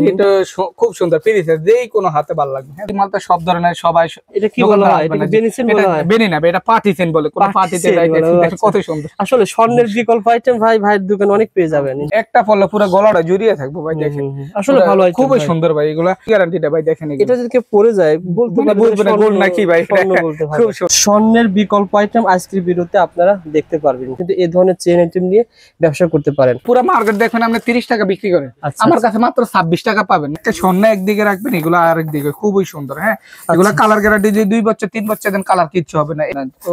এটা খুব সুন্দর পিরিসের যেই কোনো হাতে ভালো লাগবে। এই মালটা সব ধরনের সবাই এটা কি বলা হয়? এটা বেনিসেন বলা হয়? বেনি না, এটা পার্টিসেন বলে। কোন পার্টিতে যাইতে দেখেন কত সুন্দর। আসলে স্বর্ণের বিকল্প আইটেম ভাইয়ের দোকানে অনেক পেয়ে যাবেন। একটা পড়লে পুরো গলাটা জড়িয়ে থাকবে ভাই, দেখেন আসলে ভালো আইটেম, খুবই সুন্দর ভাই। এগুলা গ্যারান্টিটা ভাই দেখেন। এটা যদি কেউ পরে যায় বলতে পারবেন গোল্ড নাকি ভাই, খুব স্বর্ণের বিকল্প আইটেম আজকের ভিডিওতে আপনারা দেখতে পারবেন। কিন্তু এই ধরনের চেইন আইটেম নিয়ে ব্যবসা করতে পারেন। পুরো মার্কেট দেখবেন আপনি 30 টাকা বিক্রি করেন, আমার কাছে মাত্র 26 টাকা পাবেন। একটা স্বর্ণ একদিকে রাখবেন, এগুলো আরেক দিকে, খুবই সুন্দর। হ্যাঁ, এগুলো কালার গ্যারান্টি, যদি 2 বছর 3 বছর দেন কালার কিচ্ছু হবে না।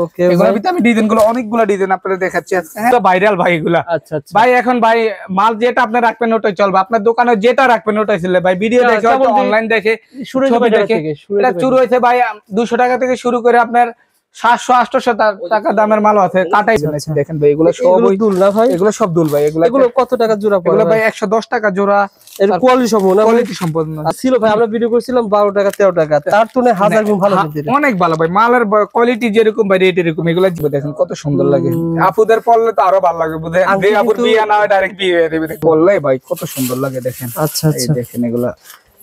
ওকে, এগুলোর ভিতরে আমি ডিজাইন গুলো অনেকগুলো ডিজাইন আপনাদের দেখাচ্ছি আজকে। হ্যাঁ, ভাইরাল ভাই এগুলা। আচ্ছা ভাই এখন ভাই মাল যেটা আপনি রাখবেন ওটাই চলবে, আপনার দোকানে যেটা রাখবেন ওটাই চলবে ভাই। ভিডিও দেখে অনলাইন দেখে শুরু হয়েছে ভাই 200 টাকা থেকে শুরু করে আপনার 700-800 টাকা দামের মাল আছে। কাটাই দেখেন ভাই, এগুলো সবই দুল না ভাই, এগুলো সব দুল ভাই। এগুলো কত টাকা জোড়া পড়ে? এগুলো ভাই 110 টাকা জোড়া। এর কোয়ালিটি সম্পূর্ণ, কোয়ালিটি সম্পূর্ণ ছিল ভাই। আমরা ভিডিও করেছিলাম 12 টাকা 13 টাকা, তার তুলনায় হাজার গুণ ভালো, অনেক ভালো ভাই। মালের কোয়ালিটি যেরকম ভাই রেট এরকম। এগুলো দেখেন কত সুন্দর লাগে। আপুদের পরলে তো আরো ভালো লাগে বুঝেন। যে আপুর বিয়ে না হয় ডাইরেক্ট বিয়ে হয়ে যাবে বললে ভাই, কত সুন্দর লাগে দেখেন। আচ্ছা আচ্ছা, দেখেন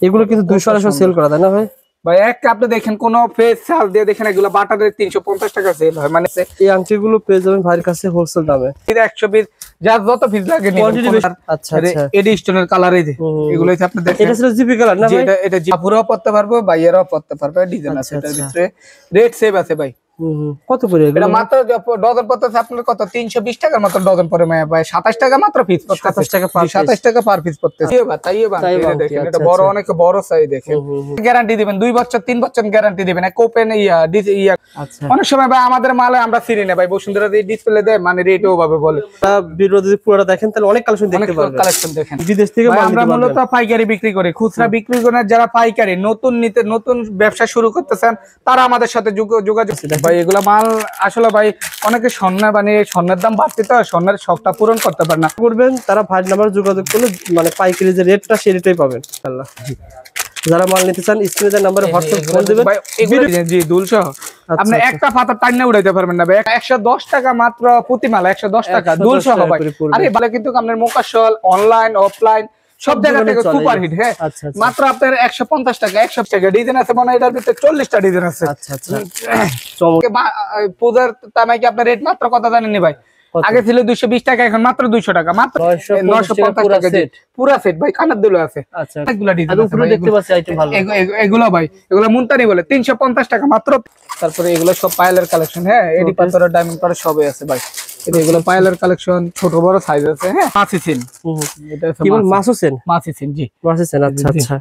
এগুলো কিন্তু 200 সেল করা যায় না ভাই? ভাই এক আপনি দেখেন কোন ফেস সাল দিয়ে দেখেন, এগুলো বাটারের 350 টাকা সেল হয়। মানে এই আংটিগুলো পেয়ে যাবেন ভাইয়ের কাছে হোলসেল দামে। 100 পিস যার যত পিস লাগে নিন। আচ্ছা আচ্ছা, এডিশনাল কালার এই যে এগুলো হচ্ছে আপনি দেখেন। এটা ছিল জিপি কালার না ভাই? এটা জিপুরাও পড়তে পারবো, ভাইয়েরাও পড়তে পারবে। ডিজাইন আছে এটার ভিতরে, রেট সেভ আছে ভাই। কত করে এটা? মাত্র ডজন পড়তেছে আপনার কত 320 টাকার মত ডজন পড়ে ভাই। 27 টাকা মাত্র পিস পড়তেছে। 27 টাকা পার পিস পড়তেছে। দেখেন এটা বড়, অনেক বড় সাইজ। দেখেন গ্যারান্টি দিবেন 2 বছর 3 বছর গ্যারান্টি দিবেন। কোপেন অনেক সময় ভাই আমাদের মালে আমরা চিনি না ভাই, বসুন্ধরা দিয়ে ডিসপ্লে দেয় মানে রেটও ভাবে বলে। ভিডিও যদি পুরোটা দেখেন তাহলে অনেক কালেকশন দেখতে পারবেন। কালেকশন দেখেন বিদেশ থেকে আমরা মূলত পাইকারি বিক্রি করি। খুচরা বিক্রি করেন যারা পাইকারি নতুন ব্যবসা শুরু করতেছেন তারা আমাদের সাথে যোগাযোগ ভাই। এগুলা মাল আসলে ভাই অনেকে স্বর্ণের বানিয়ে স্বর্ণের দাম বাড়তে, তো স্বর্ণের শখটা পূরণ করতে পারে না। করবেন তারা ভাই নাম্বার যোগাযোগ করলে মানে পাইকারি যে রেটটা সেই রেটই পাবেন। আল্লাহ, যারা মাল নিতে চান স্ক্রিনে দেওয়া নম্বরে হোয়াটসঅ্যাপ ফোন দিবেন। জি দুলসহ আপনি একটা পাতা টাইনা উড়াইতে পারবেন না ভাই। 110 টাকা মাত্র প্রতি মাল, 110 টাকা দুলসহ ভাই। আরে বলে কিন্তু আপনার মোকাশল অনলাইন অফলাইন সব জায়গা থেকে সুপার হিট। হ্যাঁ, মাত্র আপনার 150 টাকা 100 টাকা ডিজাইন আছে মানে এটার ভিতরে 40টা ডিজাইন আছে। আচ্ছা আচ্ছা, পূজার তামাই কি আপনার রেট মাত্র কত জানেন নি ভাই? আগে ছিল 220 টাকা, এখন মাত্র 200 টাকা, মাত্র 950 টাকা পুরো সেট ভাই। কানের দুল আছে, আচ্ছা এগুলা ডিজাইন আছে ভাই। দেখতে পাচ্ছি আইটেম ভালো। এগুলো ভাই এগুলো মুনতানি বলে 350 টাকা মাত্র। তারপরে এগুলো সব পাইলের কালেকশন। হ্যাঁ, এডি পাথরের ডায়মন্ড পাথর সবই আছে ভাই। এগুলো পাইলের কালেকশন, ছোট বড় সাইজ আছে। হ্যাঁ, মাছিসিন, এটা কি বল মাছিসিন জি মাছিসিন। আচ্ছা আচ্ছা,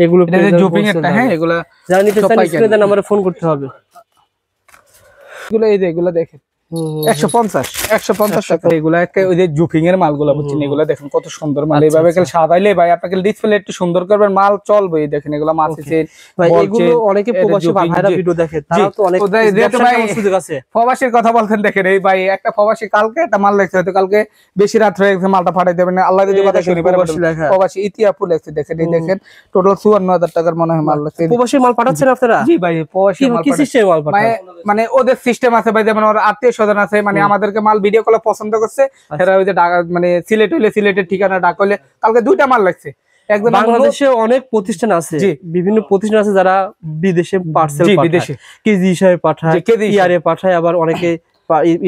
এগুলো জুপিং একটা। হ্যাঁ, এগুলো যারা নিতে চান স্ক্রিনে দেওয়া নম্বরে ফোন করতে হবে। এগুলো এই যে এগুলো দেখেন 150 টাকা। এগুলো ওই যে জুপিং এর মালগুলো বুঝছেন, এগুলো দেখেন কত সুন্দর মাল। এইভাবে সাজাইলে ভাই আপনাকে ডিসপ্লে একটু সুন্দর করবেন, মাল চলবে। দেখেন এগুলো মাছিসিন ভাই, এগুলো অনেকে প্রবাসী ভাইরা ভিডিও দেখে, তারা তো অনেক সুযোগ আছে। প্রবাসীর কথা বলতেন দেখেন, এই ভাই একটা প্রবাসী কালকে একটা মাল লেখছে, হয়তো কালকে বেশি রাত হয়ে গেছে, মালটা ফাটাই দেবেন না আল্লাহ যদি কথা শুনি। প্রবাসী ইতিহাপুর লেখছে, দেখেন এই দেখেন টোটাল 54,000 টাকার মনে হয় মাল লেখছে। প্রবাসী মাল পাঠাচ্ছেন আপনারা? জি ভাই, প্রবাসী মাল কি সিস্টেম মাল পাঠায়? মানে ওদের সিস্টেম আছে ভাই, যেমন ওর আত্মীয় স্বজন আছে, মানে আমাদেরকে মাল ভিডিও কলে পছন্দ করছে, এরা ওই যে মানে সিলেট হইলে সিলেটের ঠিকানা, ডাক হইলে কালকে 2টা মাল লাগছে। একদম বাংলাদেশে অনেক প্রতিষ্ঠান আছে, বিভিন্ন প্রতিষ্ঠান আছে যারা বিদেশে পার্সেল পাঠায়, কেজি হিসাবে পাঠায়, ইয়ারে পাঠায়, আবার অনেকে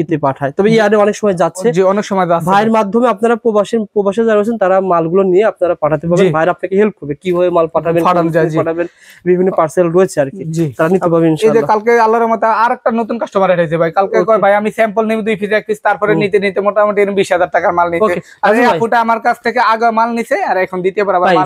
ইতে পাঠায়। তবে ইয়ারে অনেক সময় যাচ্ছে, অনেক সময় ভাইয়ের মাধ্যমে আপনারা প্রবাসী যারা আছেন তারা মালগুলো নিয়ে আপনারা পাঠাতে পারবেন। ভাইর আপনাকে হেল্প করবে কিভাবে মাল পাঠাবেন, বিভিন্ন পার্সেল রয়েছে আর কি, তারা নিতে পারবেন ইনশাআল্লাহ। এই যে কালকে আল্লাহর রহমতে আরেকটা নতুন কাস্টমার এসেছে ভাই। কালকে কয় ভাই আমি স্যাম্পল নিব 2 পিস 1 পিস, তারপরে নিতে নিতে মোটামুটি 20,000 টাকার মাল নিতে। আর এই আপুটা আমার কাছ থেকে আগে মাল নিছে আর এখন দিতে পারবে ভাই।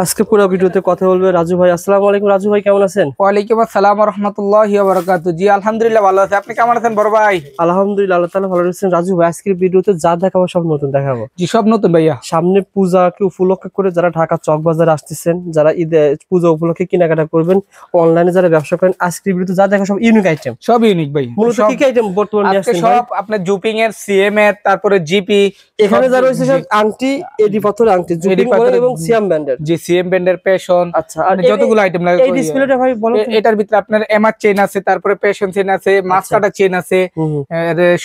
আজকে পুরো ভিডিওতে কথা বলবে রাজু ভাই। আসসালামু আলাইকুম রাজু ভাই, কেমন আছেন? ওয়া আলাইকুম আসসালাম ওয়া রাহমাতুল্লাহি ওয়া বারাকাতুহু। জি আলহামদুলিল্লাহ ভালো আছি, আপনি কেমন আছেন বড় ভাই? আলহামদুলিল্লাহ, আল্লাহ তাআলা ভালো রাখছেন। রাজু ভাই, আজকের ভিডিওতে যা দেখাবো সব নতুন দেখাবো। জি সব নতুন ভাইয়া। সামনে পূজাকে উপলক্ষ করে যারা ঢাকা চক বাজারে আসতেছেন, যারা ঈদে পূজা উপলক্ষে কেনাকাটা করবেন, অনলাইনে যারা ব্যবসা করেন, আজকের ভিডিওতে যা দেখা সব ইউনিক আইটেম, সব ইউনিক ভাই। মূলত কি কি আইটেম বর্তমানে নিয়ে আসছেন? সব আপনার জুপিং এর, সিএম এর, তারপরে জিপি, এখানে যা রয়েছে সব আংটি, এডি পাথরের আংটি, জুপিং এবং সিএম ব্যান্ডের। জি সিএম ব্যান্ডের পেশন। আচ্ছা, আর যতগুলো আইটেম লাগে এই ডিসপ্লেটা ভাই বলো। এটার ভিতরে আপনার এমআর চেইন আছে, তারপরে পেশন চেইন আছে, মাস্কাটা চেইন আছে,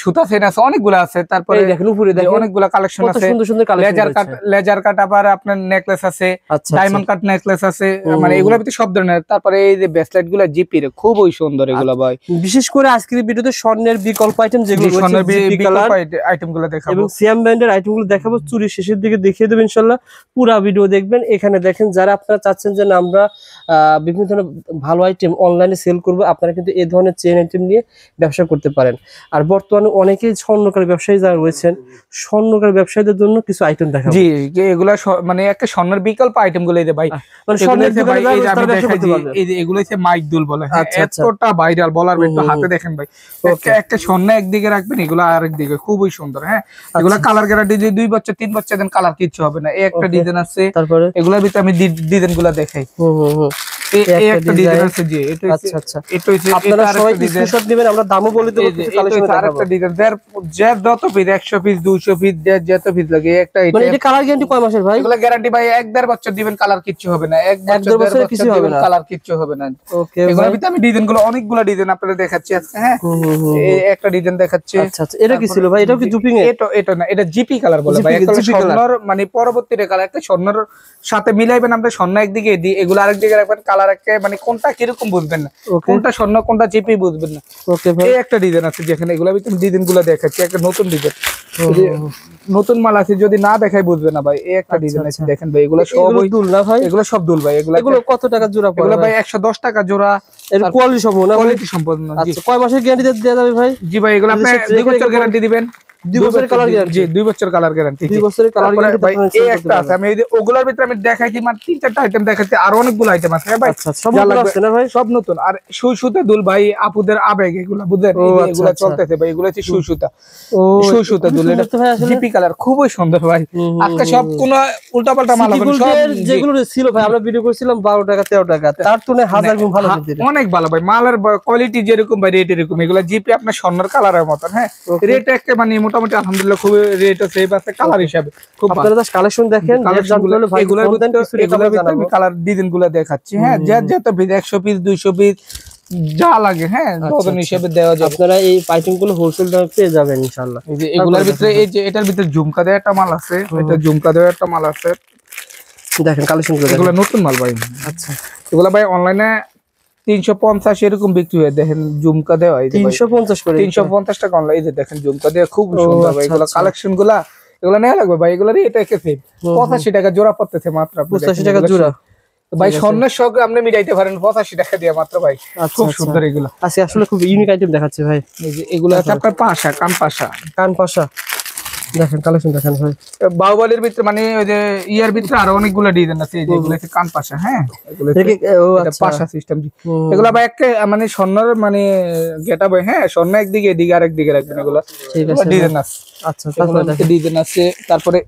সুতা চেন আছে, অনেকগুলো আছে। তারপরে দেখেন উপরে দেখেন অনেকগুলো কালেকশন আছে, সুন্দর সুন্দর কালেকশন, লেজার কাট আবার আপনার নেকলেস আছে, ডায়মন্ড কাট নেকলেস আছে, মানে এগুলোর ভিতরে সব ধরনের। তারপরে এই যে ব্রেসলেট গুলো জিপির খুবই সুন্দর এগুলো ভাই। বিশেষ করে আজকের ভিডিওতে স্বর্ণের বিকল্প আইটেম যেগুলো স্বর্ণের বিকল্প আইটেম গুলো দেখাবো এবং সিয়াম ব্র্যান্ডের আইটেম গুলো দেখাবো। চুরি শেষের দিকে দেখিয়ে দেব ইনশাআল্লাহ, পুরো ভিডিও দেখবেন। এখানে দেখেন যারা আপনারা চাচ্ছেন যে আমরা বিভিন্ন ধরনের ভালো আইটেম অনলাইনে সেল করব, আপনারা কিন্তু এই ধরনের চেইন আইটেম নিয়ে ব্যবসা করতে পারেন। আর বর্তমানে অনেকেই স্বর্ণকার ব্যবসায়ী যারা রয়েছেন, স্বর্ণকার ব্যবসায়ীদের জন্য কিছু আইটেম দেখাবো। জি, এগুলা মানে একটা স্বর্ণের বিকল্প আইটেম গুলো এই ভাই, মানে স্বর্ণের দোকানে এই যে এগুলো হচ্ছে মাইক দুল বলে, এতটা ভাইরাল বলার একটু হাতে দেখেন ভাই, একটা স্বর্ণ একদিকে রাখবেন, এগুলো আরেক দিকে খুবই সুন্দর। হ্যাঁ, এগুলা কালার গ্যারান্টি, যে 2 বছর 3 বছর দেন কালার কিচ্ছু হবে না। এই একটা ডিজাইন আছে, তারপরে এগুলোর ভিতরে আমি ডিজাইন গুলা দেখাই। এই একটা ডিজাইন আছে, জি এটা এটা হচ্ছে আপনারা সবাই স্ক্রিনশট দিবেন, আমরা দামও বলে দেব। কিছু কালেকশন আরেকটা ডিজাইন যে যত পিস 100 পিস 200 পিস যত পিস লাগে একটা। মানে এটা কালার গ্যারান্টি কয় মাসের ভাই? এগুলা গ্যারান্টি ভাই 1-1.5 বছর দিবেন, কালার কিচ্ছু হবে না। 1 বছর কিছু হবে না, কালার কিচ্ছু হবে না। ওকে, এগুলোর ভিতরে আমি ডিজাইন গুলো অনেকগুলো ডিজাইন আপনাদের দেখাচ্ছি আজকে। হ্যাঁ, এই একটা ডিজাইন দেখাচ্ছি। আচ্ছা আচ্ছা, এটা কি ছিল ভাই? এটাও কি জুপিং এর? এটা না, এটা জিপি কালার বলে ভাই। একটা স্বর্ণর মানে পরবর্তীতে কালার, একটা স্বর্ণর সাথে মিলাইবেন আমরা, স্বর্ণ একদিকে দিই, এগুলো আরেক দিকে রাখবেন, কালার একটা মানে কোনটা কিরকম বুঝবেন না, কোনটা স্বর্ণ কোনটা জিপি বুঝবেন না। ওকে ভাই, এই একটা ডিজাইন আছে যেখানে এগুলা ভিতরে ডিজাইন গুলো দেখাচ্ছি, একটা নতুন ডিজাইন, নতুন মাল আছে, যদি না দেখাই বুঝবে না ভাই। এই একটা ডিজাইন আছে দেখেন ভাই, এগুলো সব দুল না ভাই, এগুলো সব দুল ভাই। এগুলো কত টাকা জোড়া পড়ে? এগুলো ভাই 110 টাকা জোড়া। এর কোয়ালিটি সম্পূর্ণ, কোয়ালিটি সম্পূর্ণ। আচ্ছা, কয় মাসের গ্যারান্টি দেওয়া যাবে ভাই? জি ভাই, এগুলো আপনি 2 বছর গ্যারান্টি দিবেন। 2 বছরের কালার গ্যারান্টি? জি, 2 বছরের কালার গ্যারান্টি। 2 বছরের কালার গ্যারান্টি ভাই। এই একটা আছে, আমি এই যে ওগুলোর ভিতরে আমি দেখাইছি মানে 3-4টা আইটেম দেখাচ্ছি, আর অনেকগুলো আইটেম আছে ভাই। আচ্ছা, সব নতুন আছে না ভাই? সব নতুন। আর সুতা দুল ভাই, আপুদের আবেগ এগুলো বুঝেন, এগুলো চলতেছে ভাই। এগুলো হচ্ছে সুতা দুল, এটা জিপি কালার খুবই সুন্দর ভাই। আজকে সব কোন উল্টাপাল্টা মাল হবে সব, যেগুলো ছিল ভাই আমরা ভিডিও করেছিলাম 12 টাকা 13 টাকা, তার তুলনায় 1000 গুণ ভালো দিতে, অনেক ভালো ভাই। মালের কোয়ালিটি যেরকম ভাই, রেট এরকম। এগুলো জিপি আপনার স্বর্ণের কালারের মতন। হ্যাঁ, রেট একটা মানে মোটামুটি আলহামদুলিল্লাহ খুব রেট আছে এই পাশে কালার হিসাবে। খুব আপনারা জাস্ট কালেকশন দেখেন, এগুলোর ভিতরে আমি কালার ডিজাইন গুলো দেখাচ্ছি। হ্যাঁ, যত পিস 100 পিস 200 পিস যা লাগে, হ্যাঁ তখন হিসেবে দেওয়া যাবে। আপনারা এই আইটেম গুলো হোলসেল দামে পেয়ে যাবেন ইনশাআল্লাহ। এই যে এগুলোর ভিতরে, এই যে এটার ভিতরে ঝুমকা দেওয়া একটা মাল আছে, এটা ঝুমকা দেওয়া একটা মাল আছে দেখেন কালেকশন গুলো, এগুলো নতুন মাল ভাই। আচ্ছা, এগুলো ভাই অনলাইনে 350 এরকম বিক্রি হয়। দেখেন ঝুমকা দেওয়া 350 করে, 350 টাকা অনলাইন। এই যে দেখেন ঝুমকা দেওয়া খুব সুন্দর ভাই। এগুলো কালেকশন গুলা এগুলো নেওয়া লাগবে ভাই। এগুলো রেট একে 85 টাকা জোড়া পড়তেছে মাত্র। 85 টাকা জোড়া ভাই, স্বর্ণের শখ আপনি মিটাইতে পারেন 85 টাকা দিয়ে মাত্র ভাই। খুব সুন্দর এগুলো। আচ্ছা, আসলে খুব ইউনিক আইটেম দেখাচ্ছে ভাই। এই যে এগুলো আছে আপনার পাশা, কান পাশা দেখেন কালেকশন দেখেন ভাই। বাহুবলীর ভিতরে মানে ওই যে ইয়ার ভিতরে আরো অনেকগুলো ডিজাইন আছে, যেগুলো আছে কান পাশা। হ্যাঁ, এগুলো এটা পাশা সিস্টেম। এগুলো ভাই একটা মানে স্বর্ণের মানে গেটআপ। হ্যাঁ, স্বর্ণ একদিকে, এদিকে আরেক দিকে রাখবেন। এগুলো ডিজাইন আছে। আচ্ছা, তারপরে ডিজাইন আছে। তারপরে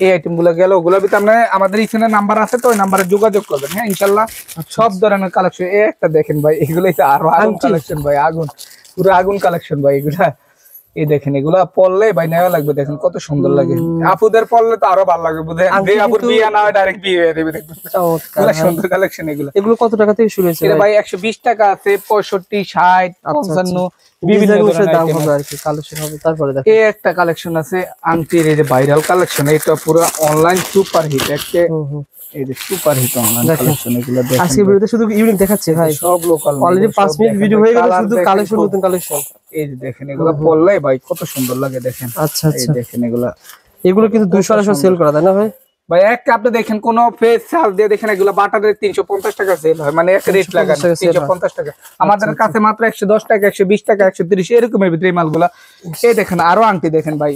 এই আইটেম গুলো গেল, ওগুলোর ভিতরে আপনার আমাদের এখানে নাম্বার আছে, তো ওই নাম্বারে যোগাযোগ করবেন। হ্যাঁ, ইনশাল্লাহ সব ধরনের কালেকশন। এই একটা দেখেন ভাই, এগুলো আরো আগুন কালেকশন ভাই, আগুন, পুরো আগুন কালেকশন ভাই এগুলা। এই দেখেন, এগুলা পড়লে ভাই নেওয়া লাগবে। দেখেন কত সুন্দর লাগে। আপুদের পড়লে তো আরো ভালো লাগবে বুঝেন। আপুর বিয়ে না হয় ডাইরেক্ট বিয়ে হয়ে যাবে। দেখবেন সুন্দর কালেকশন এগুলো। এগুলো কত টাকা থেকে শুরু হয়েছে ভাই? 120 টাকা আছে, 65, 60, 55 বিভিন্ন দাম হবে আর কি, কালেকশন হবে। তারপরে দেখেন এই একটা কালেকশন আছে আংটির, এই যে ভাইরাল কালেকশন। এটা পুরো অনলাইন সুপার হিট, একটা এই যে সুপার হিট অনলাইন কালেকশন। এগুলো দেখেন আজকে ভিডিওতে শুধু ইউনিক দেখাচ্ছে ভাই, সব লোকাল। অলরেডি 5 মিনিট ভিডিও হয়ে গেল, শুধু কালেকশন, নতুন কালেকশন। এই যে দেখেন, এগুলো পড়লে ভাই কত সুন্দর লাগে দেখেন। আচ্ছা এই দেখেন এগুলো কিন্তু 200 সেল করা তাই না ভাই? ভাই একটা আপনি দেখেন কোন ফেস চাল দিয়ে দেখেন, এগুলো বাটারের 350 টাকা সেল হয়, মানে একটা রেট লাগান 350 টাকা। আমাদের কাছে মাত্র 110 টাকা, 120 টাকা, 130 এরকমের ভিতরে মালগুলা। এই দেখেন আরো আংটি দেখেন ভাই,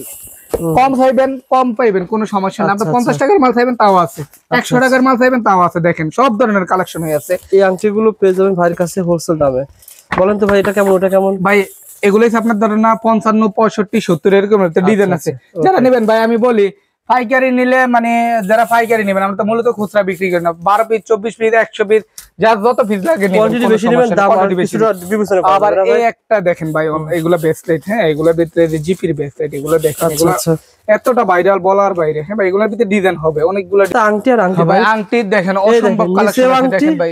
কম চাইবেন কম পাইবেন, কোনো সমস্যা না। আপনি 50 টাকার মাল চাইবেন তাও আছে, 100 টাকার মাল চাইবেন তাও আছে। দেখেন সব ধরনের কালেকশন হয়ে আছে। এই আংটিগুলো পেয়ে যাবেন ভাইয়ের কাছে হোলসেল দামে। বলেন তো ভাই, এটা কেমন, ওটা কেমন ভাই? এগুলোই আপনার ধরেন না 55, 65, 70 এরকম ডিজাইন আছে। যারা নেবেন ভাই, আমি বলি পাইকারি নিলে মানে যারা পাইকারি নেবেন, আমরা তো মূলত খুচরা বিক্রি করি না। 12 পিস, 24 পিস, 100 পিস, যার যত পিস লাগে আবার এই একটা দেখেন ভাই, এগুলো ব্রেসলেট। হ্যাঁ, এগুলোর ভিতরে জিপির ব্রেসলেট, এগুলো দেখেন। এতটা ভাইরাল বলার বাইরে। হ্যাঁ ভাই, এগুলোর ভিতরে ডিজাইন হবে অনেকগুলো। আংটি আর আংটি ভাই, আংটি দেখেন অসম্ভব কালেকশন আছে দেখেন ভাই।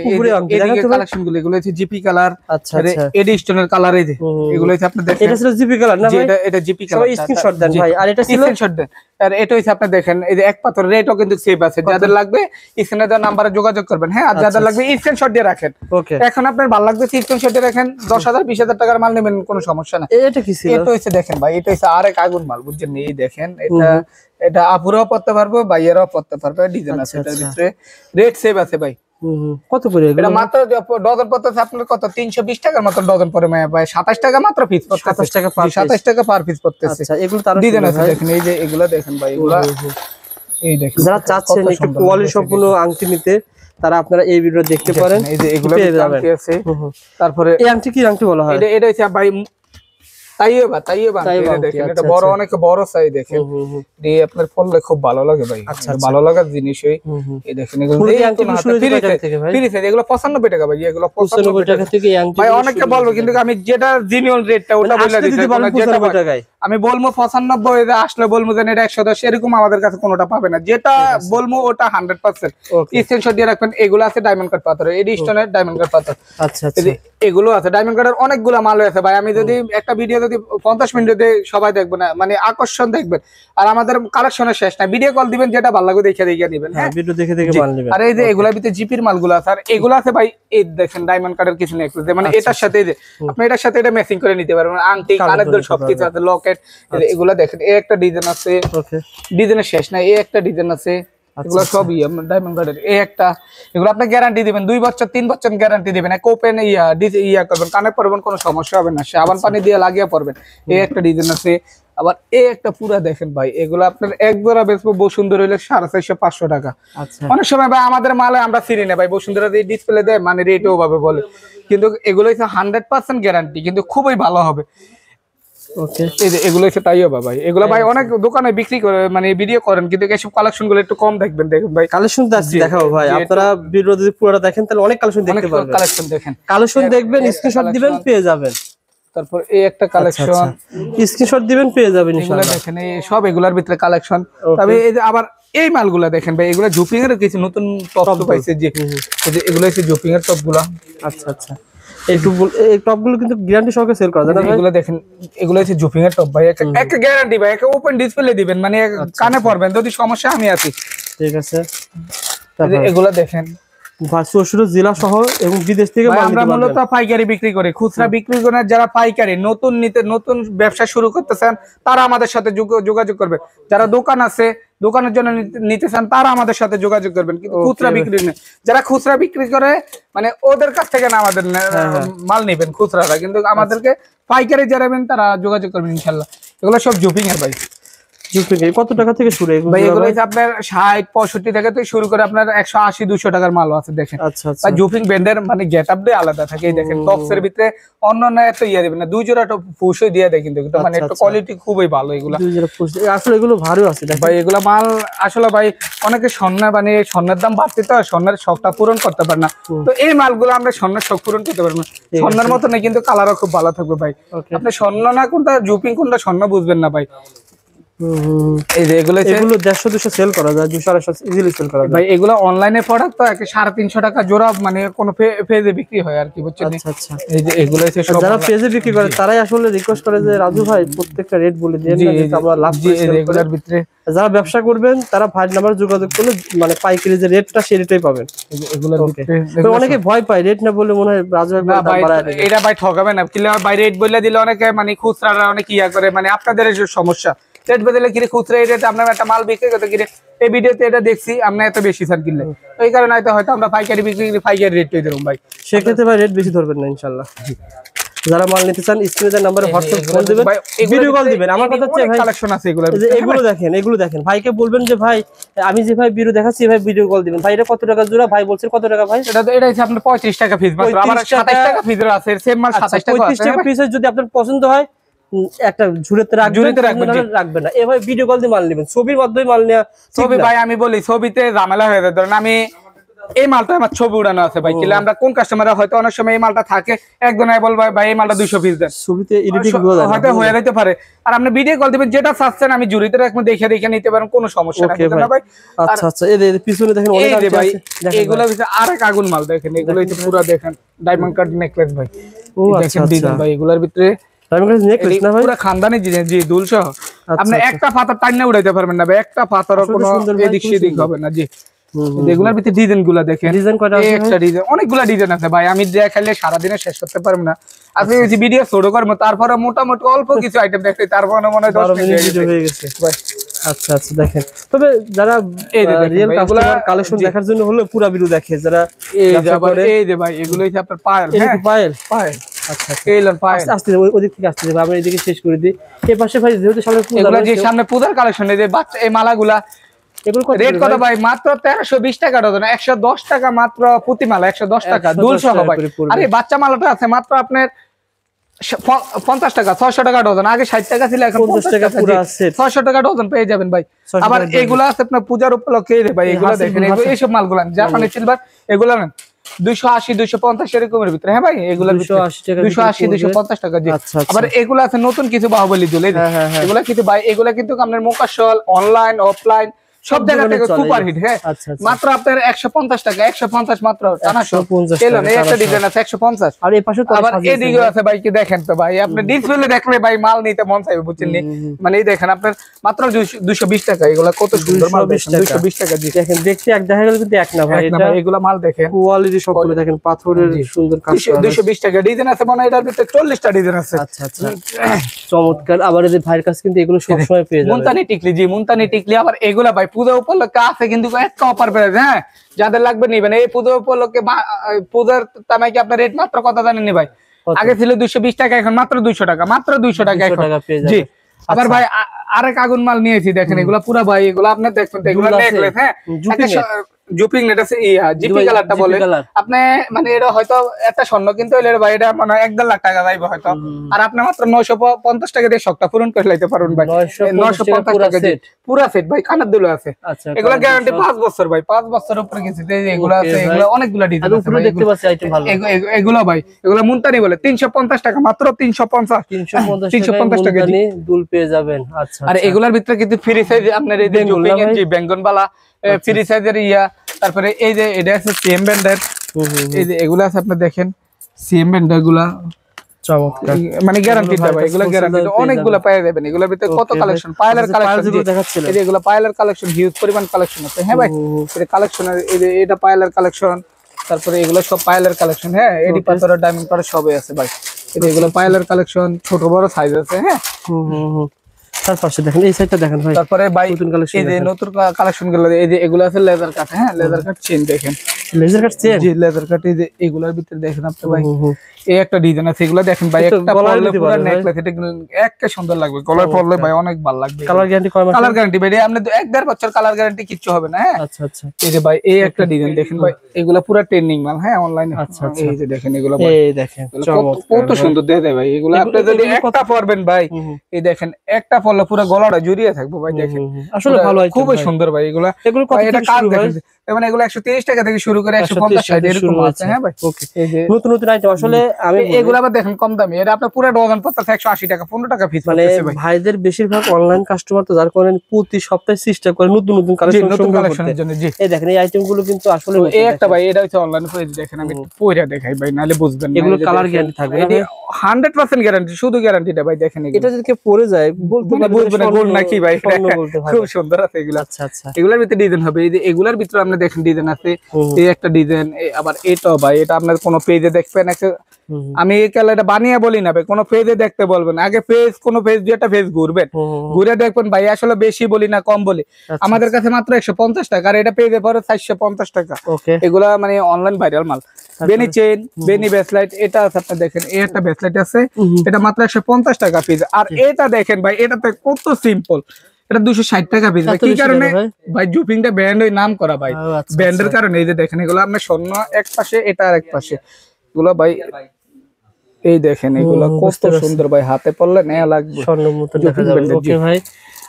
এই কালেকশন গুলো, এগুলো হচ্ছে জিপি কালার, আচ্ছা আচ্ছা, এডি স্টোনের কালার। এই যে এগুলো হচ্ছে আপনি দেখেন, এটা ছিল জিপি কালার না ভাই? এটা জিপি কালার, স্ক্রিনশট দেন ভাই। আর এটা ছিল স্ক্রিনশট দেন। আর এটা হচ্ছে আপনি দেখেন, এই যে এক পাথর রেটও কিন্তু সেভ আছে। যাদের লাগবে স্ক্রিনে দেওয়া নাম্বারে যোগাযোগ করবেন। হ্যাঁ, আর যাদের লাগবে স্ক্রিনশট দিয়ে রাখেন। ওকে, এখন আপনার ভালো লাগবে স্ক্রিনশট দিয়ে রাখেন। 10,000 20,000 টাকার মাল নেবেন, কোনো সমস্যা না। এটা কি ছিল? এটা হচ্ছে দেখেন ভাই, এটা হচ্ছে আরেক আগুন মাল, বুঝছেন? এই দেখেন, এটা আপুরাও পড়তে পারবো, ভাইয়েরাও পড়তে পারবে। ডিজাইন আছে এটার ভিতরে, রেট সেভ আছে ভাই। কত করে এটা? মাত্র ডজন পড়তেছে আপনার কত, 320 টাকার মতো ডজন পড়ে ভাই। 27 টাকা মাত্র পিস পড়তেছে। 27 টাকা পার পিস পড়তেছে। আচ্ছা, এগুলো তার ডিজাইন আছে দেখেন। এই যে এগুলা দেখেন ভাই, এগুলা এই দেখেন। যারা চাচ্ছেন একটু কোয়ালিটি সম্পূর্ণ আংটি নিতে, তারা আপনারা এই ভিডিও দেখতে পারেন। এই যে এগুলা আংটি আছে। তারপরে এই আংটি কি আংটি বলা হয়? এটা হচ্ছে ভাই তাইয়েবা দেখেন, এটা বড়, অনেক বড় সাইজ দেখেন। দিয়ে আপনার পড়লে খুব ভালো লাগে ভাই, ভালো লাগার জিনিসই। এই দেখেন, এগুলো ফ্রি সাইজ, এগুলো 95 টাকা ভাই। এগুলো 95 টাকা থেকে ভাই। অনেকে বলবো, কিন্তু আমি যেটা জিনিয়র রেটটা ওটা বলে দিছি। আমি বলবো 95, এটা আসলে বলবো যে এটা 110, এরকম আমাদের কাছে কোনোটা পাবে না। যেটা বলবো ওটা 100% স্ক্রিনশট দিয়ে রাখবেন। এগুলো আছে ডায়মন্ড কাট পাথর, এডি স্টোনের ডায়মন্ড কাট পাথর। আচ্ছা আচ্ছা, এগুলো আছে ডায়মন্ড কাটের অনেকগুলো মাল আছে ভাই। আমি যদি একটা ভিডিও যদি 50 মিনিটে সবাই দেখবো না, মানে আকর্ষণ দেখবেন। আর আমাদের কালেকশনের শেষ না, ভিডিও কল দিবেন, যেটা ভালো লাগে দেখে নিবেন। হ্যাঁ, ভিডিও দেখে মাল নেবেন। আর এই যে এগুলোর ভিতরে জিপির মালগুলো আছে। আর এগুলো আছে ভাই, এই দেখেন ডায়মন্ড কাটের কিছু নেই, মানে এটার সাথে এই যে আপনি এটার সাথে এটা ম্যাচিং করে নিতে পারবেন। আংটি, কানের দুল সবকিছু আছে, লকেট। এগুলো দেখেন, এই একটা ডিজাইন আছে। ওকে, ডিজাইনের শেষ নাই। এই একটা ডিজাইন আছে। এগুলো সবই ডায়মন্ড কাটের। এই একটা, এগুলো আপনি গ্যারান্টি দিবেন 2 বছর 3 বছর গ্যারান্টি দিবেন। এক ওপেন ইয়া করবেন, কানে পরবেন, কোনো সমস্যা হবে না। সাবান পানি দিয়ে লাগিয়ে পরবেন। এই একটা ডিজাইন আছে। আবার এই একটা পুরা দেখেন ভাই, এগুলো আপনার এক জোড়া বেচবো বসুন্ধরা হইলে 450-500 টাকা। অনেক সময় ভাই আমাদের মালে আমরা চিনি না ভাই, বসুন্ধরা দিয়ে ডিসপ্লে দেয়, মানে রেট ওভাবে বলে, কিন্তু এগুলো হচ্ছে 100% গ্যারান্টি, কিন্তু খুবই ভালো হবে। ওকে, এই যে এগুলো হচ্ছে তাই হবে ভাই। এগুলো ভাই অনেক দোকানে বিক্রি করে, মানে ভিডিও করেন, কিন্তু এইসব কালেকশন গুলো একটু কম দেখবেন। দেখেন ভাই, কালেকশন দেখাও ভাই। আপনারা ভিডিও যদি পুরোটা দেখেন তাহলে অনেক কালেকশন দেখতে পারবেন। কালেকশন দেখেন, কালেকশন দেখবেন, স্ক্রিনশট দিবেন, পেয়ে যাবেন। তারপর এই একটা কালেকশন, স্ক্রিনশট দিবেন, পেয়ে যাবেন ইনশাআল্লাহ। দেখেন এই সব এগুলার ভিতরে কালেকশন। তবে এই যে আবার এই মালগুলা দেখেন ভাই, এগুলা জুপিং এর কিছু নতুন টপ তো পাইছে। যে এগুলো হচ্ছে জুপিং এর টপ গুলা। আচ্ছা আচ্ছা, এই টপগুলো কিন্তু গ্যারান্টি সহকারে সেল করা যায় না ভাই? এগুলো দেখেন, এগুলো হচ্ছে জুপিং এর টপ ভাই। একটা গ্যারান্টি ভাই, একটা ওপেন ডিসপ্লে দিবেন, মানে কানে পরবেন, যদি সমস্যা আমি আছি। ঠিক আছে, এগুলো দেখেন চৌষট্টি জেলা সহ এবং বিদেশ থেকে আমরা মূলত পাইকারি বিক্রি করি। খুচরা বিক্রি করেন যারা পাইকারি নতুন ব্যবসা শুরু করতে চান, তারা আমাদের সাথে যোগাযোগ করবে। যারা দোকান আছে, দোকানের জন্য নিতে চান, তারা আমাদের সাথে যোগাযোগ করবেন। কিন্তু খুচরা বিক্রি নেই, যারা খুচরা বিক্রি করে, মানে ওদের কাছ থেকে না আমাদের মাল নেবেন খুচরাটা, কিন্তু আমাদেরকে পাইকারি যারা নেবেন তারা যোগাযোগ করবেন ইনশাল্লাহ। এগুলো সব জুপিং এর ভাই। কত টাকা থেকে শুরু? এগুলো আপনার 60-65 টাকা থেকে শুরু করে আপনার 180-200 টাকার মাল আছে দেখেন। আচ্ছা, জুপিং ব্র্যান্ডের মানে গেটআপ দিয়ে আলাদা থাকে। এই দেখেন টপসের ভিতরে অন্য এত ইয়া দিবেন না, 2 জোড়া টপ ফুসই দিয়ে দেয়, কিন্তু মানে একটু কোয়ালিটি খুবই ভালো। এগুলো 2 জোড়া ফুস, আসলে এগুলো ভারী আছে ভাই। এগুলো মাল আসলে ভাই অনেকে স্বর্ণের, মানে স্বর্ণের দাম বাড়তে, তো স্বর্ণের শখটা পূরণ করতে পারে না। তো এই মালগুলো আমরা স্বর্ণের শখ পূরণ করতে পারবো না। স্বর্ণের মতো নেই, কিন্তু কালারও খুব ভালো থাকবে ভাই। আপনি স্বর্ণ না কোনটা, জুপিং কোনটা, স্বর্ণ বুঝবেন না ভাই। এই যে এগুলো 150-200 সেল করা যায়, 200-250 ইজিলি সেল করা যায় ভাই। এগুলো অনলাইনে প্রোডাক্ট, তো 350 টাকা জোড়া, মানে কোন পেজে বিক্রি হয় আর কি, বুঝছেন? আচ্ছা, এই যে এগুলো হচ্ছে সব যারা পেজে বিক্রি করে তারাই আসলে রিকোয়েস্ট করে যে রাজু ভাই প্রত্যেকটা রেট বলে দেন, যাতে আমরা লাভ করি। এগুলোর ভিতরে যারা ব্যবসা করবেন তারা ভাই নাম্বার যোগাযোগ করলে, মানে পাইকারি যে রেটটা সেই রেটই পাবেন। এগুলোর ভিতরে তো অনেকে ভয় পায়, রেট না বললে মনে হয় রাজু ভাই দাম বাড়ায় দেবে। এটা ভাই ঠকাবে না, কিলা ভাই রেট বলে দিলে অনেকে, মানে খুচরারা অনেক ইয়া করে, মানে আপনাদের সমস্যা। রেট বদলে কিরে খুচরা এই রেট আপনার একটা মাল বিক্রি করতে কিরে এই ভিডিওতে এটা দেখছি আমরা এত বেশি ছাড় কিনলে, এই কারণে হয়তো আমরা পাইকারি বিক্রি করি, পাইকারি রেটই দেব ভাই। সেক্ষেত্রে ভাই রেট বেশি ধরবেন না ইনশাআল্লাহ। যারা মাল নিতে চান স্ক্রিনে নাম্বারে হোয়াটসঅ্যাপ কল দিবেন, ভিডিও কল দিবেন। আমার কথা হচ্ছে ভাই কালেকশন আছে এগুলো, এগুলো দেখেন ভাইকে বলবেন যে ভাই আমি যে ভাই ভিডিও দেখাচ্ছি, ভাই ভিডিও কল দিবেন। ভাই এটা কত টাকা জোড়া? ভাই বলছেন কত টাকা ভাই? এটা হচ্ছে আপনার 35 টাকা পিস, মাত্র আমার 27 টাকা পিস আছে, সেম মাল 27 টাকা। 35 টাকা পিসের যদি আপনার পছন্দ হয় একটা ঝুড়িতে রাখবেন না, এভাবে ভিডিও কল দিয়ে মাল নেবেন, ছবির মাধ্যমে মাল নেওয়া। ছবি ভাই আমি বলি, ছবিতে ঝামেলা হয়ে যায়। ধরেন আমি এই মালটা আমার ছবি উড়ানো আছে ভাই, কিলে আমরা কোন কাস্টমার হয়তো অনেক সময় এই মালটা থাকে একজন বলবে ভাই এই মালটা 200 পিস দেন, ছবিতে এডিটিং হয়তো হয়ে যেতে পারে। আর আপনি ভিডিও কল দিবেন, যেটা চাচ্ছেন আমি জুরিতে রাখবো, দেখে দেখে নিতে পারেন, কোনো সমস্যা নাই ভাই। আচ্ছা আচ্ছা, এই পিছনে দেখেন অনেক আছে ভাই, এগুলো হচ্ছে আরেক আগুন মাল, দেখেন এগুলো হচ্ছে পুরো দেখেন ডায়মন্ড কাট নেকলেস ভাই, দেখেন ডিজাইন ভাই এগুলোর ভিতরে ডায়মন্ড কাট নেকলেস না ভাই, পুরো খানদানি জিনিস, জি দুল সহ। আপনি একটা পাথর টাইনা উড়াইতে পারবেন না ভাই, একটা পাথরও কোনো এদিক সেদিক হবে না। জি এগুলোর ভিতরে ডিজাইন গুলা দেখেন, ডিজাইন কয়টা আছে? একটা ডিজাইন, অনেকগুলা ডিজাইন আছে ভাই, আমি দেখাইলে সারা দিনে শেষ করতে পারবো না। আপনি যদি ভিডিও ছোট করবো, তারপরে মোটামুটি অল্প কিছু আইটেম দেখতে, তারপরে মনে হয় 10 মিনিট হয়ে গেছে ভাই। আচ্ছা আচ্ছা, দেখেন তবে যারা রিয়েল কাস্টমার কালেকশন দেখার জন্য হলো পুরো ভিডিও দেখে, যারা এই যে ভাই এগুলো হচ্ছে আপনার পায়েল, হ্যাঁ পায়েল পায়েল। আচ্ছা এইলার পায়েল আস্তে ওদিক থেকে আসতে যাবে, আমরা এদিকে শেষ করে দিই। এই পাশে ভাই যেহেতু সামনে পূজা, এগুলো যে সামনে পূজার কালেকশন, এই যে বাচ্চা এই মালাগুলা, এগুলো রেট কত ভাই? মাত্র 1320 টাকা ডজন, 110 টাকা মাত্র প্রতি মালা, 110 টাকা দুল সহ ভাই। আর এই বাচ্চা মালাটা আছে মাত্র আপনার 50 টাকা, 600 টাকা ডজন, আগে 60 টাকা ছিল, এখন 50 টাকা পুরো আছে, 600 টাকা ডজন পেয়ে যাবেন ভাই। আবার এগুলো আছে আপনার পূজার উপলক্ষে রে ভাই, এগুলো দেখেন, এইসব মালগুলো জাপানি সিলভার, এগুলো নেন 280 250 এরকমের ভিতরে, হ্যাঁ ভাই এগুলো 280 250 টাকা। জি আবার এগুলো আছে নতুন কিছু বাহুবলী দুল, এগুলো কিন্তু ভাই, এগুলো কিন্তু আপনার মোকাশল অনলাইন অফলাইন সব জায়গা থেকে সুপার হিট, হ্যাঁ মাত্র আপনার 150 টাকা, 150 মাত্র টানাশো এলো এই একটা ডিজাইন আছে 150। আর এই পাশে তো আবার এদিকে আছে ভাই, কি দেখেন তো ভাই, আপনি ডিসপ্লে দেখলে ভাই মাল নিতে মন চাইবে, বুঝছেন নি? মানে এই দেখেন আপনার মাত্র 220 টাকা, এগুলা কত সুন্দর মাল, 220 টাকা। জি দেখেন, দেখতে এক দেখা গেল কিন্তু এক না ভাই, এটা এগুলা মাল দেখেন কোয়ালিটি সবগুলো দেখেন, পাথরের সুন্দর কাজ, 220 টাকা ডিজাইন আছে, মানে এটার ভিতরে 40টা ডিজাইন আছে। আচ্ছা আচ্ছা চমৎকার। আবার এই যে ভাইয়ের কাছে কিন্তু এগুলো সব সময় পেয়ে যাবেন, মুনতানি টিকলি, জি মুনতানি টিকলি। আবার এগুলা ভাই পূজা উপলক্ষে আছে কিন্তু একটা অফার পেয়ে, হ্যাঁ যাদের লাগবে নিবেন এই পূজা উপলক্ষে। পূজার তামাই কি আপনার রেট মাত্র কত জানেন ভাই? আগে ছিল 220 টাকা, এখন মাত্র 200 টাকা, মাত্র 200 টাকা এখন। জি আবার ভাই আরেক আগুন মাল নিয়েছি, দেখেন এগুলা পুরা ভাই, এগুলা আপনার দেখবেন এগুলা নেকলেস, হ্যাঁ জুপিং নেট আছে, জিপি কালারটা বলে আপনি, মানে এটা হয়তো একটা স্বর্ণ কিন্তু হইলে ভাই এটা মানে 1.5 লাখ টাকা যাইবে হয়তো, আর আপনি মাত্র 950 টাকা দিয়ে শখটা পূরণ করে লাইতে পারবেন ভাই। 950 টাকা পুরা সেট ভাই, কানের দুল আছে, এগুলা গ্যারান্টি 5 বছর ভাই, 5 বছর উপরে গেছে। এগুলা আছে, এগুলা অনেকগুলা ডিজাইন আছে ভাই, দেখতে পাচ্ছি আইটেম ভালো। এগুলা ভাই এগুলা মুনতানি বলে 350 টাকা, মাত্র 350 টাকা দুল পেয়ে যাবেন। আচ্ছা, আর এগুলার ভিতরে কিন্তু ফ্রি সাইজ আপনার এই যে বেঙ্গন বালা ফ্রি সাইজের তারপরে এই যে এটা আছে সিএম ব্যান্ডের, এই যে এগুলা আছে আপনি দেখেন সিএম ব্যান্ডের গুলা চমৎকার, মানে গ্যারান্টি দেব, এগুলা গ্যারান্টি অনেকগুলা পাওয়া যাবেন। এগুলোর ভিতরে কত কালেকশন, পাইলার কালেকশন দেখাচ্ছিলেন, এই যে এগুলা পাইলার কালেকশন, হিউজ পরিমাণ কালেকশন আছে, হ্যাঁ ভাই এটা কালেকশন, এই যে এটা পাইলার কালেকশন, তারপরে এগুলো সব পাইলার কালেকশন, হ্যাঁ এডি পাথর ডায়মন্ড পাথর সবই আছে ভাই। এগুলো পাইলার কালেকশন, ছোট বড় সাইজ আছে, হ্যাঁ তার পাশে দেখেন এই সাইডটা দেখেন ভাই, তারপরে ভাই নতুন কালেকশন, এই যে নতুন কালেকশন গুলো, এই যে এগুলো আছে লেদার কাট, হ্যাঁ লেদার কাট চেন দেখেন, লেজার কাট চেন, জি লেদার কাট। এই যে এগুলোর ভিতরে দেখেন আপনি ভাই এই একটা ডিজাইন আছে, এগুলো দেখেন ভাই, একটা পরলে পুরো নেকলেস, এটা একটা সুন্দর লাগবে, গলায় পরলে ভাই অনেক ভালো লাগবে। কালার গ্যারান্টি কয় মাস? কালার গ্যারান্টি ভাই আপনি 1.5 বছর কালার গ্যারান্টি কিচ্ছু হবে না, হ্যাঁ। আচ্ছা আচ্ছা, এই যে ভাই এই একটা ডিজাইন দেখেন ভাই, এগুলো পুরো ট্রেন্ডিং মাল, হ্যাঁ অনলাইনে। আচ্ছা আচ্ছা, এই যে দেখেন এগুলো ভাই, এই দেখেন কত সুন্দর দেখে ভাই, এগুলো আপনি যদি একটা পরবেন ভাই, এই দেখেন একটা পরলে পুরো গলাটা জড়িয়ে থাকবে ভাই, দেখেন আসলে ভালো, খুবই সুন্দর ভাই। এগুলো এটা কাজ দেখেন, মানে এগুলো 130 টাকা থেকে শুরু করে 150 60 এরকম আছে, হ্যাঁ ভাই। ওকে, এই যে নতুন নতুন আইটেম আসলে আমি এগুলো আবার দেখেন কম দামি, এটা আপনার পুরো ডজন পড়তেছে 180 টাকা, 15 টাকা পিস পড়তেছে ভাই। ভাইদের বেশিরভাগ অনলাইন কাস্টমার তো, যার কারণে প্রতি সপ্তাহে চেষ্টা করে নতুন নতুন কালেকশনের জন্য। জি এই দেখেন এই আইটেমগুলো কিন্তু আসলে এই একটা ভাই, এটা হচ্ছে অনলাইন পেজ, দেখেন আমি পয়রা দেখাই ভাই, নালে বুঝবেন না। এগুলো কালার গ্যারান্টি থাকবে, এটা 100% গ্যারান্টি, শুধু গ্যারান্টিটা ভাই দেখেন, এটা যদি কেউ পরে যায় বলতে বুঝবেন না গোল্ড নাকি ভাই, খুব সুন্দর আছে এগুলো। আচ্ছা আচ্ছা, এগুলোর ভিতরে ডিজাইন হবে, এই যে এগুলোর ভিতরে আপনি দেখেন ডিজাইন আছে, এই একটা ডিজাইন, আবার এটাও ভাই, এটা আপনার কোন পেজে দেখবেন, আমি এই কালারটা বানিয়ে বলি না ভাই, কোন পেজে দেখতে বলবেন, আগে পেজ কোন পেজ দিয়ে একটা পেজ ঘুরবেন, ঘুরে দেখবেন ভাই, আসলে বেশি বলি না কম বলি। আমাদের কাছে মাত্র 150 টাকা, আর এটা পেজে পরে 450 টাকা। এগুলা মানে অনলাইন ভাইরাল মাল। বেনি চেইন, বেনি ব্রেসলেট, এটা আছে আপনি দেখেন, এই একটা ব্রেসলেট আছে, এটা মাত্র 150 টাকা পিস। আর এটা দেখেন ভাই, এটাতে কত সিম্পল, এটা 260 টাকা পিস। কি কারণে ভাই? জুপিংটা ব্র্যান্ড ওই নাম করা ভাই, ব্র্যান্ডের কারণে। এই যে দেখেন এগুলো আপনার স্বর্ণ এক পাশে, এটা আরেক পাশে, এগুলো ভাই এই দেখেন এগুলো কত সুন্দর ভাই, হাতে পড়লে নেয়া লাগবে, স্বর্ণের মতো দেখা যাবে। ওকে ভাই,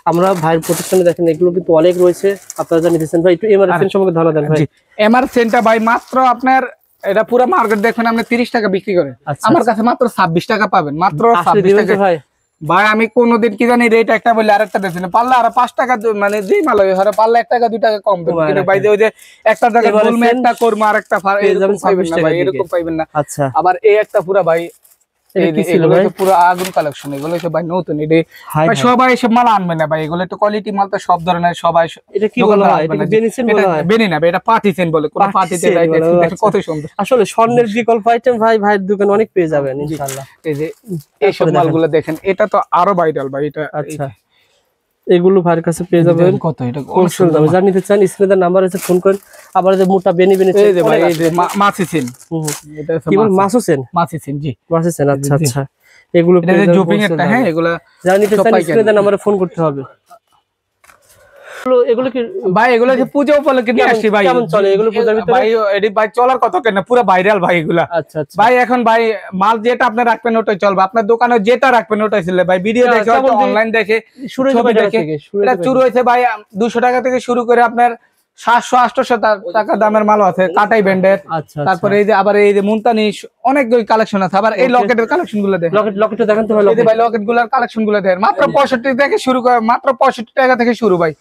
আমরা ভাইয়ের প্রতিষ্ঠানে দেখেন এগুলো কিন্তু অনেক রয়েছে, আপনারা যা নিতেছেন ভাই একটু এমআর সেন্ট সম্পর্কে ধারণা দেন ভাই। এমআর সেন্টটা ভাই মাত্র আপনার এটা পুরো মার্কেট দেখবেন আপনি 30 টাকা বিক্রি করেন, আমার কাছে মাত্র 26 টাকা পাবেন, মাত্র 26 টাকা ভাই। ভাই আমি কোনদিন কি জানি রেট একটা বলে আরেকটা দিচ্ছি না, পারলে আর 5 টাকা মানে যেই মাল হয় পারলে 1 টাকা 2 টাকা কম দেব, কিন্তু ভাই ওই যে একটা জায়গায় বলমে একটা করব আর একটা এরকম পাইবেন না ভাই, এরকম পাইবেন না। আচ্ছা আবার এই একটা পুরো ভাই এগুলো তো পুরো আগুন কালেকশন, এগুলো তো ভাই নতুন, এটা সবাই সব মাল আনবে না ভাই, এগুলো তো কোয়ালিটি মাল তো সব ধরনের সবাই। এটা কি বলা হয়? এটা বেনিসেন বলা হয়, বেনি না এটা পার্টিসেন বলে, কোন পার্টিতে দেখেন কত সুন্দর। আসলে স্বর্ণের বিকল্প আইটেম ভাই ভাইয়ের দোকানে অনেক পেয়ে যাবেন ইনশাআল্লাহ। এই যে এই সব মালগুলো দেখেন, এটা তো আরো ভাইরাল ভাই এটা। আচ্ছা এগুলো ভাইয়ের কাছে পেয়ে যাবেন, কত এটা কোন দামে জানিতে চান স্ক্রিনের নাম্বার আছে, ফোন করেন। আবার যে মোটা বেনি বেনি এই যে ভাই এই যে মাছিছেন, এটা কি বল মাছুছেন, মাছিছেন জি মাছিছেন। আচ্ছা আচ্ছা এগুলো পেয়ে যাবেন জুপিং একটা, হ্যাঁ এগুলো জানিতে চান স্ক্রিনের নাম্বারে ফোন করতে হবে। এগুলো কি ভাই এগুলো যে পূজা উপলক্ষে নিয়ে আসি ভাই, কেমন চলে এগুলো পূজার ভিতরে ভাই? এডি ভাই চলার কথা কেন, পুরো ভাইরাল ভাই এগুলা। আচ্ছা আচ্ছা ভাই এখন ভাই মাল যেটা আপনি রাখবেন ওটাই চলবে, আপনার দোকানে যেটা রাখবেন ওটাই চলবে ভাই। ভিডিও দেখে অনলাইন দেখে শুরু দেখে এটা শুরু হয়েছে ভাই 200 টাকা থেকে শুরু করে আপনার 700-800 টাকা দামের মাল আছে, কাটাই ব্র্যান্ডের। তারপরে এই যে আবার এই যে মুনতানি অনেক কালেকশন আছে, আবার এই লকেটের কালেকশন গুলো দেখেন, লকেটটা দেখেন তো ভাই, এই যে ভাই লকেট গুলার কালেকশন গুলো দেখেন, মাত্র 65 থেকে শুরু করে, মাত্র 65 টাকা থেকে শুরু ভাই,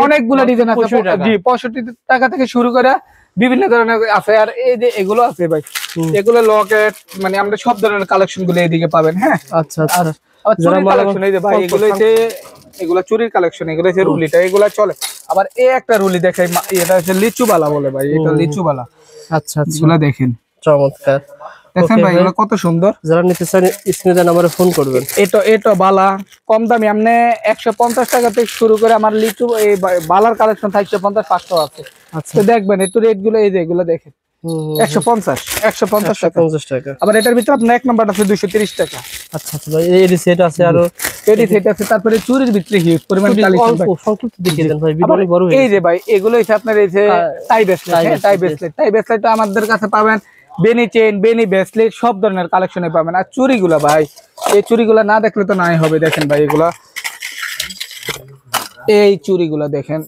অনেকগুলো ডিজাইন আছে। জি 65 টাকা থেকে শুরু করে বিভিন্ন ধরনের আছে। আর এই যে এগুলো আছে ভাই, এগুলো লকেট মানে আমরা সব ধরনের কালেকশন গুলো এইদিকে পাবেন। হ্যাঁ আচ্ছা আচ্ছা চুরির কালেকশন, এই যে ভাই এগুলো হচ্ছে এগুলা চুরির কালেকশন, এগুলো হচ্ছে রুলিটা, এগুলা চলে। আবার এই একটা রুলি দেখাই, এটা হচ্ছে লিচু বালা বলে ভাই, এটা লিচু বালা। আচ্ছা আচ্ছা এগুলা দেখেন চমৎকার, দেখেন ভাই এগুলো কত সুন্দর। যারা নিতে চান স্ক্রিনে নাম্বারে ফোন করবেন। এটা বালা কম দামি, আপনি 150 টাকা থেকে শুরু করে আমার লিচু এই বালার কালেকশন 450-500 আছে। আচ্ছা দেখবেন একটু রেট গুলো, এই যে এগুলো দেখেন 150 টাকা। আবার এটার ভিতরে আপনার এক নাম্বার আছে 230 টাকা। আচ্ছা আচ্ছা ভাই এডি সেট আছে, আরো এডি সেট আছে। তারপরে চুরির ভিতরে হিউজ পরিমাণ কালেকশন ভাই, সংক্ষিপ্ত দেখিয়ে দেন ভাই, ভিডিও বড় হয়ে। এই যে ভাই এগুলো হচ্ছে আপনার এই যে টাই ব্রেসলেট, টাই ব্রেসলেট আমাদের কাছে পাবেন, বেনি চেইন, বেনি ব্রেসলেট সব ধরনের কালেকশনে পাবেন। আর চুরিগুলা ভাই, এই চুরিগুলা না দেখলে তো নাই হবে, দেখেন ভাই এগুলা, এই চুরিগুলা দেখেন,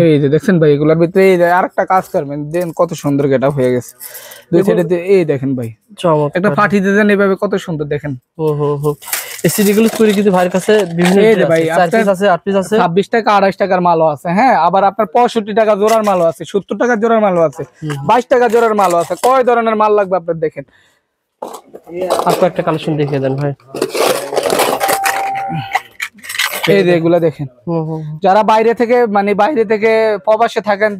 এই যে দেখছেন ভাই এগুলোর ভিতরে এই যে আরেকটা কাজ করবেন, দেন কত সুন্দর গেটআপ হয়ে গেছে দুই সাইডে। এই দেখেন ভাই একটা ফাটি দেন এইভাবে, কত সুন্দর দেখেন। এসিডিগুলো চুরি কিন্তু ভাইয়ের কাছে বিভিন্ন এই যে ভাই 4 পিস আছে, 8 পিস আছে, 26 টাকা 28 টাকার মালও আছে। হ্যাঁ আবার আপনার 65 টাকা জোড়ার মালও আছে, 70 টাকা জোড়ার মালও আছে, 22 টাকা জোড়ার মালও আছে। কয় ধরনের মাল লাগবে আপনার দেখেন। আপনি একটা কালেকশন দেখিয়ে দেন ভাই, এই যে এগুলা দেখেন। যারা বাইরে থেকে মানে বাইরে থেকে প্রবাসে থাকেন,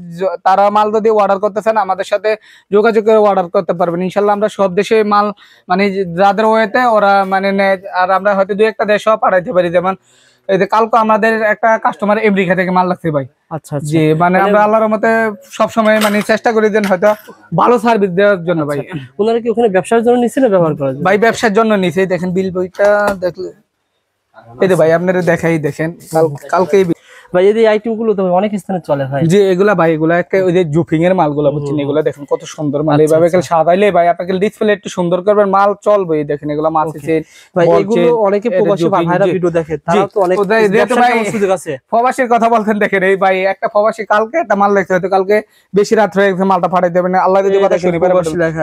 তারা মাল যদি অর্ডার করতে চান আমাদের সাথে যোগাযোগ করে অর্ডার করতে পারবেন ইনশাল্লাহ। আমরা সব দেশে মাল মানে যাদের ওয়েতে ওরা মানে নেয়, আর আমরা হয়তো 2-1টা দেশও পাঠাইতে পারি। যেমন এই যে কালকে আমাদের একটা কাস্টমার আমেরিকা থেকে মাল লাগছে ভাই। আচ্ছা জি মানে আমরা আল্লাহর রহমতে সবসময় মানে চেষ্টা করি দেন হয়তো ভালো সার্ভিস দেওয়ার জন্য ভাই। ওনারা কি ওখানে ব্যবসার জন্য নিছে না ব্যবহার করার জন্য? ভাই ব্যবসার জন্য নিছে, দেখেন বিল বইটা দেখলে এই যে ভাই আপনারা দেখাই দেখেন কালকে ভাই এই আইটেমগুলো তো অনেক স্থানে চলে ভাই। জি এগুলা ভাই এগুলা একটা ওই যে জুপিং এর মালগুলো বুঝছেন, এগুলা দেখেন কত সুন্দর মাল। এইভাবে কাল সাজাইলে ভাই আপনাকে ডিসপ্লে একটু সুন্দর করবেন, মাল চলবে। দেখেন এগুলা মাছ আছে ভাই, এগুলো অনেকে প্রবাসী ভাইরা ভিডিও দেখে, তারা তো অনেক ব্যবসার সুযোগ আছে। প্রবাসীর কথা বলতেন দেখেন, এই ভাই একটা প্রবাসী কালকে একটা মাল লেখছে, হয়তো কালকে বেশি রাত হয়ে গেছে, মালটা পাঠাই দেবেন আল্লাহ যদি কথা শুনি।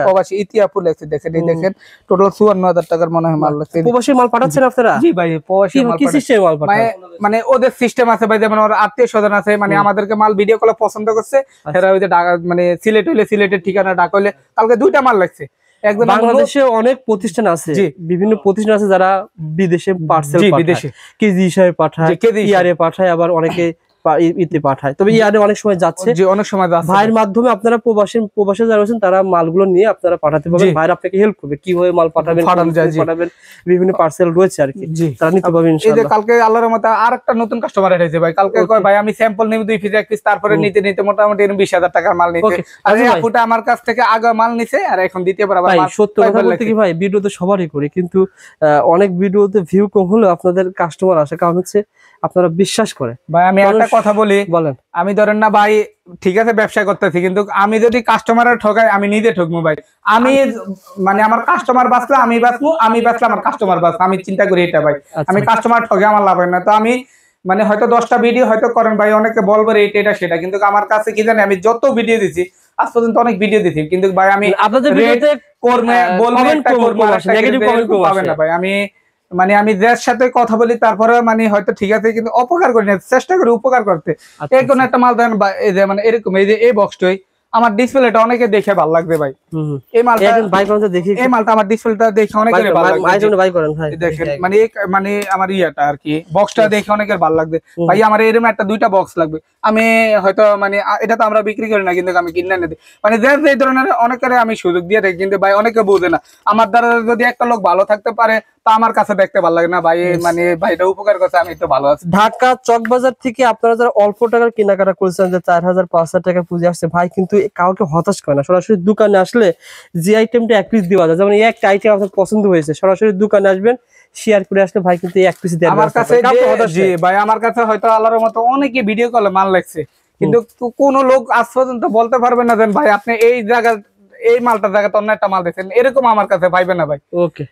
প্রবাসী ইতিয়াপুর লেখছে, দেখেন এই দেখেন টোটাল 54,000 টাকার মনে হয় মাল লেখছে। প্রবাসী মাল পাঠাচ্ছেন আপনারা? জি ভাই প্রবাসী মাল কি সিস্টেম মাল পাঠায়, মানে ওদের সিস্টেম আছে ভাই, যেমন ওর আত্মীয় স্বজন আছে, মানে আমাদেরকে মাল ভিডিও কলে পছন্দ করছে, এরা ওই যে মানে সিলেট হইলে সিলেটের ঠিকানা, ঢাকা হইলে কালকে 2টা মাল লাগছে। একদম বাংলাদেশে অনেক প্রতিষ্ঠান আছে, বিভিন্ন প্রতিষ্ঠান আছে যারা বিদেশে পার্সেল বিদেশে কেজি হিসাবে পাঠায়, ইয়ারে পাঠায়, আবার অনেকে ইতে পাঠায়। তবে ইয়ারে অনেক সময় যাচ্ছে, অনেক সময় ভাইয়ের মাধ্যমে আপনারা প্রবাসে যারা আছেন তারা মালগুলো নিয়ে আপনারা পাঠাতে পারবেন। ভাইরা আপনাকে হেল্প করবে কিভাবে মাল পাঠাবেন, পাঠাবেন, বিভিন্ন পার্সেল রয়েছে আর কি, তারা নিতে পারবেন ইনশাআল্লাহ। এই যে কালকে আল্লাহর রহমতে আরেকটা নতুন কাস্টমার এসেছে ভাই, কালকে কয় ভাই আমি স্যাম্পল নিব 2 পিস 1 পিস, তারপরে নিতে নিতে মোটামুটি 20,000 টাকার মাল নিতে। আর এই আপুটা আমার কাছ থেকে আগে মাল নিছে আর এখন দ্বিতীয় বার আবার মাল। সত্য কথা বলতে কি ভাই, ভিডিও তো সবারই করি, কিন্তু অনেক ভিডিওতে ভিউ কম হলো আপনাদের কাস্টমার আসে, কারণ হচ্ছে আপনারা বিশ্বাস করে। ভাই আমি একটা কথা বলি, বলেন। আমি ধরেন না ভাই ঠিক আছে ব্যবসা করতেছি, কিন্তু আমি যদি কাস্টমারের ঠকাই আমি নিজে ঠকবো ভাই। আমি মানে আমার কাস্টমার বাঁচলে আমি বাঁচবো, আমি বাঁচলে আমার কাস্টমার বাঁচবো, আমি চিন্তা করি এটা ভাই। আমি কাস্টমার ঠকে আমার লাভ হয় না। তো আমি মানে হয়তো 10টা ভিডিও হয়তো করেন ভাই, অনেকে বলবে এইটা এটা সেটা, কিন্তু আমার কাছে কি জানি, আমি যত ভিডিও দিছি আজ পর্যন্ত অনেক ভিডিও দিছি, কিন্তু ভাই আমি আপনাদের ভিডিওতে নেগেটিভ কমেন্ট পাবে না ভাই। আমি মানে আমি যার সাথে কথা বলি তারপরে মানে হয়তো ঠিক আছে, কিন্তু অপকার করি না, চেষ্টা করি উপকার করতে। এই কোন একটা মাল দেন এই যে মানে এরকম, এই যে এই বক্সটাই আমার ডিসপ্লেটা অনেকে দেখে ভালো লাগবে ভাই। এই মালটা ভাই কোনটা দেখি, এই মালটা আমার ডিসপ্লেটা দেখে অনেকের ভালো লাগবে। আইজনে ভাই করেন ভাই, দেখেন মানে মানে আমার ইয়াটা আর কি, বক্সটা দেখে অনেকের ভালো লাগবে ভাই। আমার এরকম একটা 2টা বক্স লাগবে, আমি হয়তো মানে এটা তো আমরা বিক্রি করি না, কিন্তু আমি কিনে এনে দিই। মানে যে এই ধরনের অনেকের আমি সুযোগ দিয়ে থাকি, কিন্তু ভাই অনেকে বোঝে না। আমার দ্বারা যদি একটা লোক ভালো থাকতে পারে তা আমার কাছে দেখতে ভালো লাগে না ভাই, মানে ভাইটা উপকার করছে, আমি তো ভালো আছি। ঢাকা চকবাজার থেকে আপনারা যারা অল্প টাকার কেনাকাটা করেছেন, যে 4000 5000 টাকা পুঁজি আসছে, ভাই কিন্তু কাউকে হতাশ করে না। সরাসরি দোকানে আসলে যে আইটেমটা এক পিস দেওয়া যায়, যেমন এই একটা আইটেম আপনার পছন্দ হয়েছে, সরাসরি দোকানে আসবেন, শেয়ার করে আসলে ভাই কিন্তু এই এক পিস দেওয়া। আমার কাছে জি ভাই, আমার কাছে হয়তো আল্লাহর মতো অনেকে ভিডিও কলে মাল লাগছে, কিন্তু কোন লোক আজ পর্যন্ত বলতে পারবে না যে ভাই আপনি এই জায়গা এই মালটার জায়গাতে অন্য একটা মাল দেখছেন, এরকম আমার কাছে পাইবে না ভাই। ওকে,